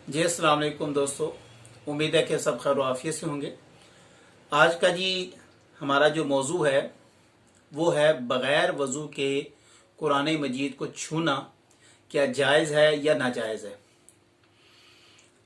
जी अस्सलाम वालेकुम दोस्तों। उम्मीद है कि सब खैर आफियत से होंगे। आज का जी हमारा जो मौजू है वो है बग़ैर वज़ू के कुरान मजीद को छूना क्या जायज़ है या नाजायज़ है।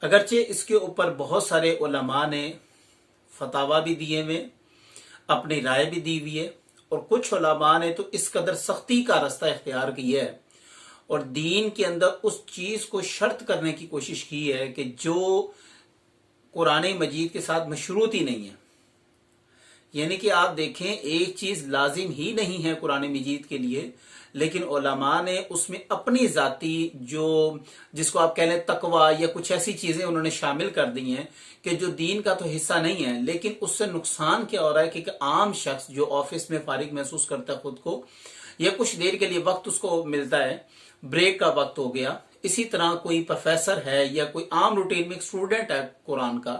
अगरचे इसके ऊपर बहुत सारे उलमा ने फतावा भी दिए हुए, अपनी राय भी दी हुई है, और कुछ उलमा ने तो इस कदर सख्ती का रास्ता इख्तियार किया है और दीन के अंदर उस चीज को शर्त करने की कोशिश की है कि जो कुरान मजीद के साथ मशरूत ही नहीं है। यानी कि आप देखें, एक चीज लाजिम ही नहीं है कुरान मजीद के लिए, लेकिन उलमा ने उसमें अपनी जाती जो जिसको आप कह लें तकवा या कुछ ऐसी चीजें उन्होंने शामिल कर दी हैं कि जो दीन का तो हिस्सा नहीं है, लेकिन उससे नुकसान क्या हो रहा है कि आम शख्स जो ऑफिस में फारिग महसूस करता है खुद को, या कुछ देर के लिए वक्त उसको मिलता है, ब्रेक का वक्त हो गया, इसी तरह कोई प्रोफेसर है या कोई आम रूटीन में एक स्टूडेंट है कुरान का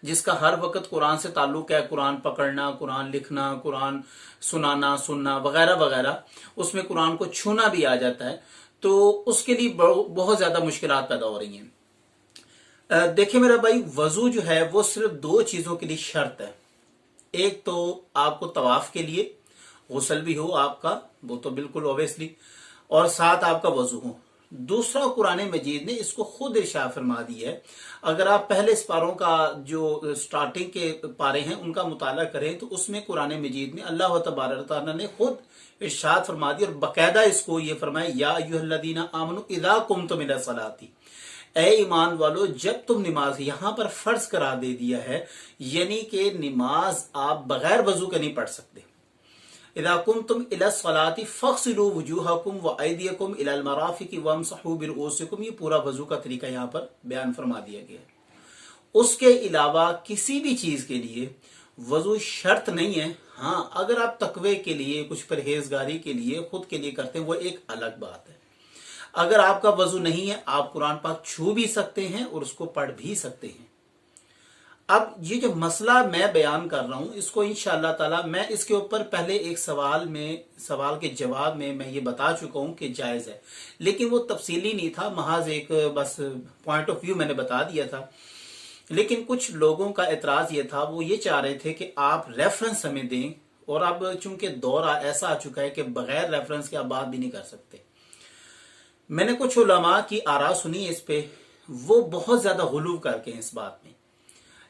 जिसका हर वक्त कुरान से ताल्लुक है, कुरान पकड़ना, कुरान लिखना, कुरान सुनाना, सुनना वगैरह वगैरह, उसमें कुरान को छूना भी आ जाता है, तो उसके लिए बहुत ज्यादा मुश्किलात पैदा हो रही हैं। देखिए मेरा भाई, वजू जो है वो सिर्फ दो चीजों के लिए शर्त है। एक तो आपको तवाफ के लिए गुसल भी हो आपका, वो तो बिल्कुल ओबियसली, और साथ आपका वजू हो। दूसरा, कुरान मजीद ने इसको खुद इरशाद फरमा दिया है। अगर आप पहले पारों का जो स्टार्टिंग के पारे हैं उनका मुताला करें तो उसमें कुरान मजीद में अल्लाह तबारक तआला ने खुद इरशाद फरमा दिया और बाकायदा इसको ये फरमाया, या अय्युहल्लज़ीना आमनू इज़ा कुमतुम इला सलाती, ए ईमान वालो जब तुम नमाज, यहां पर फर्ज करार दे दिया है, यानी कि नमाज आप बगैर वजू के नहीं पढ़ सकते। इदा कुमतुम इला सलाती फग़सिलू वजूहकुम व अयदियकुम इलल मराफिक वमसहू बिरुऊसिकुम, ये पूरा वजू का तरीका यहाँ पर बयान फरमा दिया गया है। उसके अलावा किसी भी चीज के लिए वजू शर्त नहीं है। हाँ, अगर आप तकवे के लिए, कुछ परहेजगारी के लिए, खुद के लिए करते हैं, वो एक अलग बात है। अगर आपका वजू नहीं है, आप कुरान पाक छू भी सकते हैं और उसको पढ़ भी सकते हैं। अब ये जो मसला मैं बयान कर रहा हूं, इसको इंशाअल्लाह ताला मैं इसके ऊपर पहले एक सवाल के जवाब में मैं ये बता चुका हूं कि जायज है, लेकिन वो तफसीली नहीं था, महज एक बस पॉइंट ऑफ व्यू मैंने बता दिया था। लेकिन कुछ लोगों का एतराज ये था, वो ये चाह रहे थे कि आप रेफरेंस हमें दें, और अब चूंकि दौर ऐसा आ चुका है कि बगैर रेफरेंस के आप बात भी नहीं कर सकते। मैंने कुछ उलमा की आरा सुनी इस पे, वो बहुत ज्यादा गुलू करके हैं इस बात में,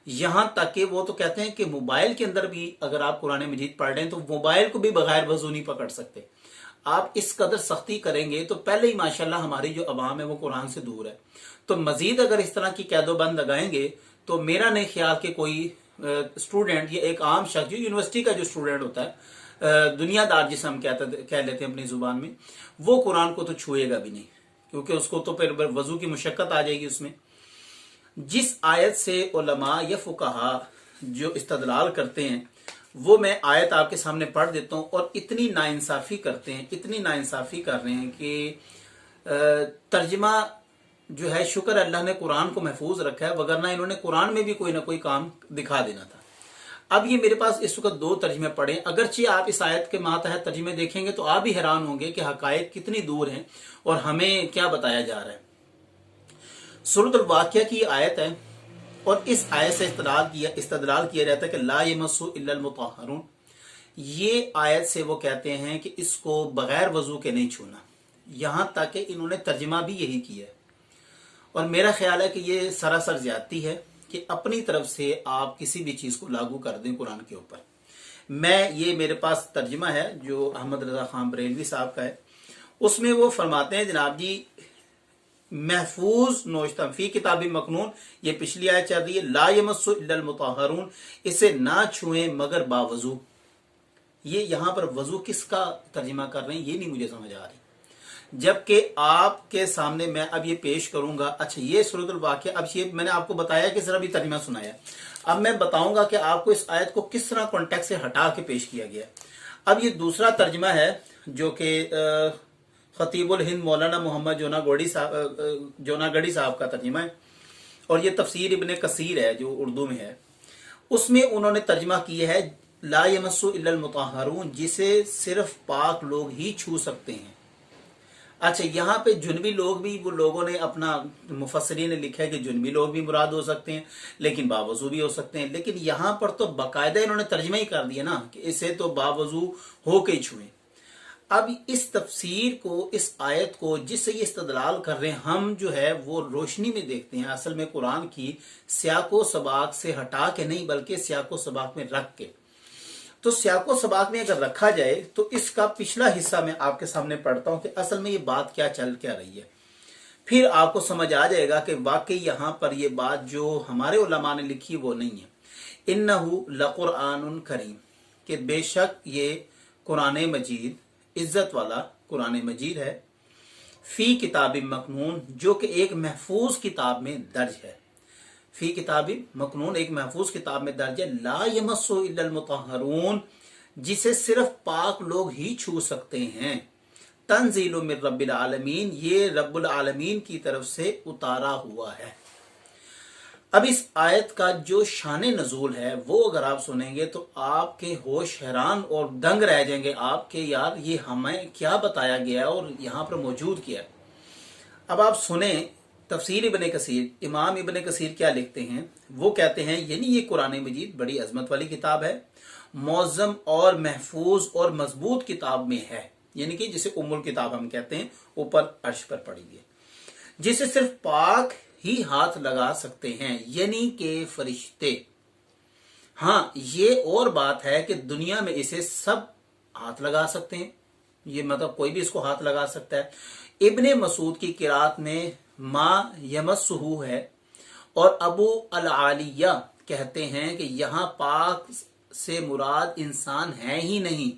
यहां तक कि वो तो कहते हैं कि मोबाइल के अंदर भी अगर आप कुरान मजीद पढ़ रहे हैं तो मोबाइल को भी बगैर वजू नहीं पकड़ सकते। आप इस कदर सख्ती करेंगे तो पहले ही माशाल्लाह हमारी जो अवाम है वो कुरान से दूर है, तो मजीद अगर इस तरह की कैदोबंद लगाएंगे तो मेरा नहीं ख्याल कि कोई स्टूडेंट या एक आम शख्स जो यूनिवर्सिटी का जो स्टूडेंट होता है, दुनियादार जिसे हम कह लेते हैं अपनी जुबान में, वो कुरान को तो छुएगा भी नहीं, क्योंकि उसको तो फिर वजू की मुशक्कत आ जाएगी उसमें। जिस आयत से उलमा या फुकाहा जो इस्तदलाल करते हैं वो मैं आयत आपके सामने पढ़ देता हूं, और इतनी नाइंसाफी करते हैं, इतनी नाइंसाफी कर रहे हैं कि तर्जमा जो है, शुक्र अल्लाह ने कुरान को महफूज रखा है, वगरना इन्होंने कुरान में भी कोई ना कोई काम दिखा देना था। अब ये मेरे पास इस वक्त दो तर्जमे पढ़े, अगरचे आप इस आयत के मातहत तर्जमे देखेंगे तो आप भी हैरान होंगे कि हकायक कितनी दूर हैं और हमें क्या बताया जा रहा है। सूरत अल-वाक़िया की आयत है, और इस आयत से इस्तदलाल किया जाता है कि ला यमस्सु इल्लल मुतहहरून। ये आयत से वो कहते हैं कि इसको बगैर वजू के नहीं छूना, यहां तक कि इन्होंने तर्जमा भी यही किया है। और मेरा ख्याल है कि ये सरासर ज्यादती है कि अपनी तरफ से आप किसी भी चीज को लागू कर दें कुरान के ऊपर। ये मेरे पास तर्जमा है जो अहमद रजा खान बरेलवी साहब का है, उसमें वो फरमाते हैं, जनाब जी, महफूज नोश्तम फी किताबी मकनून, ये पिछली आयत चल रही है, ला यमस्सु इल्लल मुतहहरून, इसे ना छुएं मगर बावजू। ये यहां पर वजू किसका तर्जमा कर रहे हैं ये नहीं मुझे समझ आ रही, जबकि आपके सामने मैं अब ये पेश करूंगा। अच्छा, ये सूरतुल वाक़िया, अब ये मैंने आपको बताया कि सिर्फ अभी तर्जमा सुनाया, अब मैं बताऊंगा कि आपको इस आयत को किस तरह कॉन्टेक्स्ट से हटा के पेश किया गया। अब ये दूसरा तर्जमा है जो कि खतीबुल हिंद मौलाना मोहम्मद जोनागढ़ी साहब का तर्जमा है, और ये तफसीर इब्ने कसीर है जो उर्दू में है। उसमें उन्होंने तर्जमा किया है ला यमस्सु इल्लल मुतहहरून, जिसे सिर्फ पाक लोग ही छू सकते हैं। अच्छा, यहाँ पे जुनबी लोग भी, वो लोगों ने अपना, मुफस्सिरीन ने लिखा है कि जुनबी लोग भी मुराद हो सकते हैं, लेकिन बावजू भी हो सकते हैं। लेकिन यहाँ पर तो बाकायदा इन्होंने तर्जमा ही कर दिया ना कि इसे तो बावजू हो के छुए। अब इस तफसीर को, इस आयत को जिससे ये इस्तदलाल कर रहे हैं, हम जो है वो रोशनी में देखते हैं असल में कुरान की सियाको सबाक से हटा के नहीं, बल्कि सियाको सबाक में रख के। तो सियाको सबाक में अगर रखा जाए तो इसका पिछला हिस्सा मैं आपके सामने पढ़ता हूं कि असल में ये बात क्या चल क्या रही है। फिर आपको समझ आ जाएगा कि वाकई यहां पर ये बात जो हमारे उलमा ने लिखी वो नहीं है। इन्नहु लकुरआनुन करीम, कि बेशक ये कुरान मजीद इज्जत वाला कुरान मजीद है, फी किताब मकनून, जो कि एक महफूज किताब में दर्ज है। फी किताब मकनून, एक महफूज किताब में दर्ज है। ला यमस्सु इल्लल मुतहहरून, जिसे सिर्फ पाक लोग ही छू सकते हैं। तंजीलु मिर रब्बिल आलमीन, ये रब्बुल आलमीन की तरफ से उतारा हुआ है। अब इस आयत का जो शान नजूल है वो अगर आप सुनेंगे तो आपके होश हैरान और दंग रह जाएंगे आपके, यार ये हमें क्या बताया गया है और यहाँ पर मौजूद किया है। अब आप सुने तफसीर इब्ने कसीर, इमाम इब्ने कसीर क्या लिखते हैं। वो कहते हैं यानी ये कुरान मजीद बड़ी अजमत वाली किताब है, मौज़म और महफूज और मजबूत किताब में है, यानी कि जिसे उम्मुल किताब हम कहते हैं, ऊपर अर्श पर पड़ी हुई है, जिसे सिर्फ पाक ही हाथ लगा सकते हैं, यानी के फरिश्ते। हाँ, ये और बात है कि दुनिया में इसे सब हाथ लगा सकते हैं, ये मतलब कोई भी इसको हाथ लगा सकता है। इब्ने मसूद की किरात में मा यमस्सुहु है, और अबू अल आलिया कहते हैं कि यहां पाक से मुराद इंसान है ही नहीं।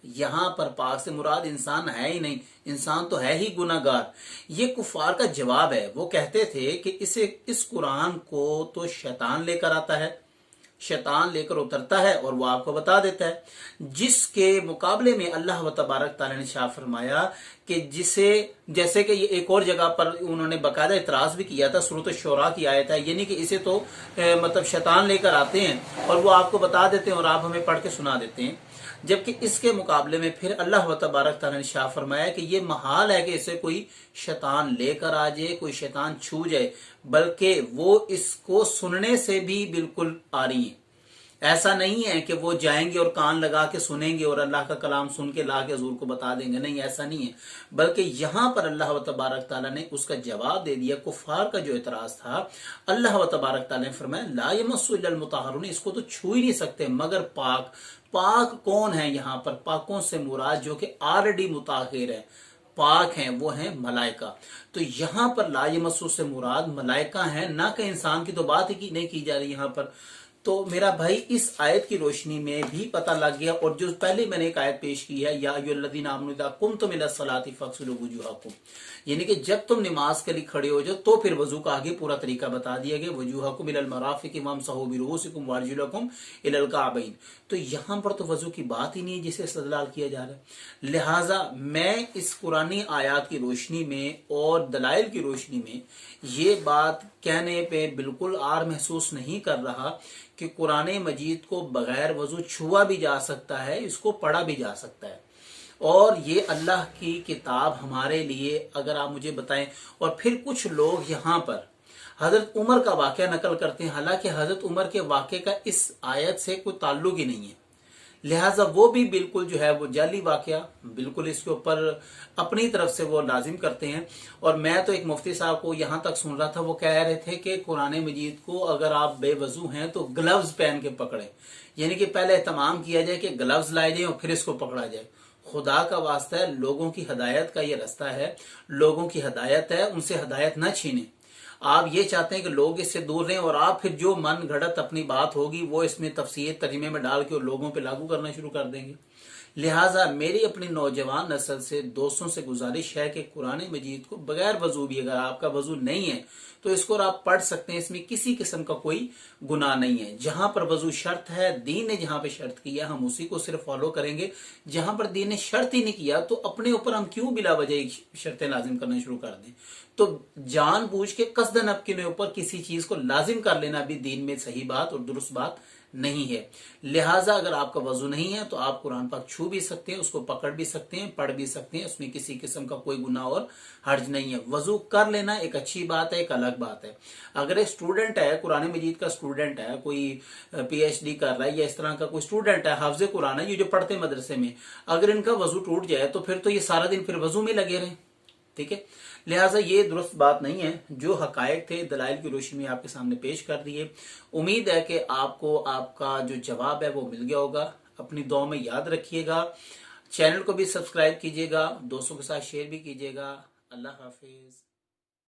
यहां पर पाक से मुराद इंसान है ही नहीं, इंसान तो है ही गुनाहगार। ये कुफार का जवाब है। वो कहते थे कि इस कुरान को तो शैतान लेकर आता है, शैतान लेकर उतरता है और वो आपको बता देता है, जिसके मुकाबले में अल्लाह व तबारक तआला ने शाह फरमाया कि जिसे, जैसे कि ये एक और जगह पर उन्होंने बाकायदा इतराज भी किया था, सूरत शोरा की आयत है, यानी कि इसे तो मतलब शैतान लेकर आते हैं और वो आपको बता देते हैं और आप हमें पढ़ के सुना देते हैं। जबकि इसके मुकाबले में फिर अल्लाह व तबारक तआला ने शाह फरमाया कि ये महाल है कि इसे कोई शैतान लेकर आ जाए, कोई शैतान छू जाए, बल्कि वो इसको सुनने से भी बिल्कुल आ रही है। ऐसा नहीं है कि वो जाएंगे और कान लगा के सुनेंगे और अल्लाह का कलाम सुन के ला के हजूर को बता देंगे, नहीं ऐसा नहीं है। बल्कि यहां पर अल्लाह व तबारक तआला ने उसका जवाब दे दिया। कुफार का जो एतराज था, अल्लाह व तबारक तआला ने फरमाया ला यमस्सु इल्लल मुतहहरून, इसको तो छू ही नहीं सकते मगर पाक। पाक कौन है? यहाँ पर पाकों से मुराद जो कि ऑलरेडी मुताहिर है, पाक हैं, वो हैं मलाइका। तो यहाँ पर ला यमस्सु से मुराद मलाइका है, ना कि इंसान की तो बात ही नहीं की जा रही यहाँ पर। तो मेरा भाई इस आयत की रोशनी में भी पता लग गया। और जो पहले मैंने एक आयत पेश की है, या अय्युहल्लज़ीना आमनू इज़ा कुमतुम इला सलाति फग़सिलू वुजूहकुम, यानी कि जब तुम नमाज के लिए खड़े हो जाओ तो फिर वजू का आगे पूरा तरीका बता दिया गया, वजूहकुम इलल मराफिक़ वमसहू बिरुऊसिकुम वअरजुलकुम इलल काबैन। तो यहाँ पर तो वजू की बात ही नहीं है जिसे इस्तेदलाल किया जा रहा है। लिहाजा मैं इस कुरानी आयात की रोशनी में और दलाइल की रोशनी में ये बात कहने पे बिल्कुल आर महसूस नहीं कर रहा कि कुरान मजीद को बगैर वजू छुआ भी जा सकता है, इसको पढ़ा भी जा सकता है। और ये अल्लाह की किताब हमारे लिए, अगर आप मुझे बताएं। और फिर कुछ लोग यहाँ पर हजरत उमर का वाकया नकल करते हैं, हालांकि हजरत उमर के वाकये का इस आयत से कोई ताल्लुक ही नहीं है। लिहाजा वो भी बिल्कुल जो है वो जाली वाकया बिल्कुल इसके ऊपर अपनी तरफ से वो लाजिम करते हैं। और मैं तो एक मुफ्ती साहब को यहाँ तक सुन रहा था, वो कह रहे थे कि कुरान मजीद को अगर आप बेवजू हैं तो ग्लव्स पहन के पकड़े, यानी कि पहले एहतमाम किया जाए कि ग्लव्स लाए जाए और फिर इसको पकड़ा जाए। खुदा का वास्ता है, लोगों की हदायत का ये रास्ता है, लोगों की हदायत है, उनसे हदायत न छीने। आप ये चाहते हैं कि लोग इससे दूर रहें और आप फिर जो मन घड़त अपनी बात होगी वो इसमें तफसीर तर्जुमे में डाल के और लोगों पे लागू करना शुरू कर देंगे। लिहाजा मेरी अपनी नौजवान नस्ल से, दोस्तों से गुजारिश है कि कुरान मजीद को बगैर वजू भी, अगर आपका वजू नहीं है तो इसको आप पढ़ सकते हैं, इसमें किसी किस्म का कोई गुनाह नहीं है। जहां पर वजू शर्त है, दीन ने जहां पे शर्त किया हम उसी को सिर्फ फॉलो करेंगे। जहां पर दीन ने शर्त ही नहीं किया तो अपने ऊपर हम क्यों बिला वजह शर्तें लाजिम करना शुरू कर दें। तो जानबूझ के कसदन अपने ऊपर किसी चीज को लाजिम कर लेना भी दीन में सही बात और दुरुस्त बात नहीं है। लिहाजा अगर आपका वजू नहीं है तो आप कुरान पाक छू भी सकते हैं, उसको पकड़ भी सकते हैं, पढ़ भी सकते हैं, उसमें किसी किस्म का कोई गुनाह और हर्ज नहीं है। वजू कर लेना एक अच्छी बात है, एक अलग बात है। अगर एक स्टूडेंट है, कुरान मजीद का स्टूडेंट है, कोई PhD कर रहा है या इस तरह का कोई स्टूडेंट है, हाफिज कुरान है, ये जो पढ़ते हैं मदरसे में, अगर इनका वजू टूट जाए तो फिर तो ये सारा दिन फिर वजू में लगे रहें, ठीक है। लिहाजा ये दुरुस्त बात नहीं है। जो हकायक थे दलाइल की रोशनी में आपके सामने पेश कर दिए। उम्मीद है कि आपको आपका जो जवाब है वो मिल गया होगा। अपनी दुआ में याद रखिएगा। चैनल को भी सब्सक्राइब कीजिएगा, दोस्तों के साथ शेयर भी कीजिएगा। अल्लाह हाफिज।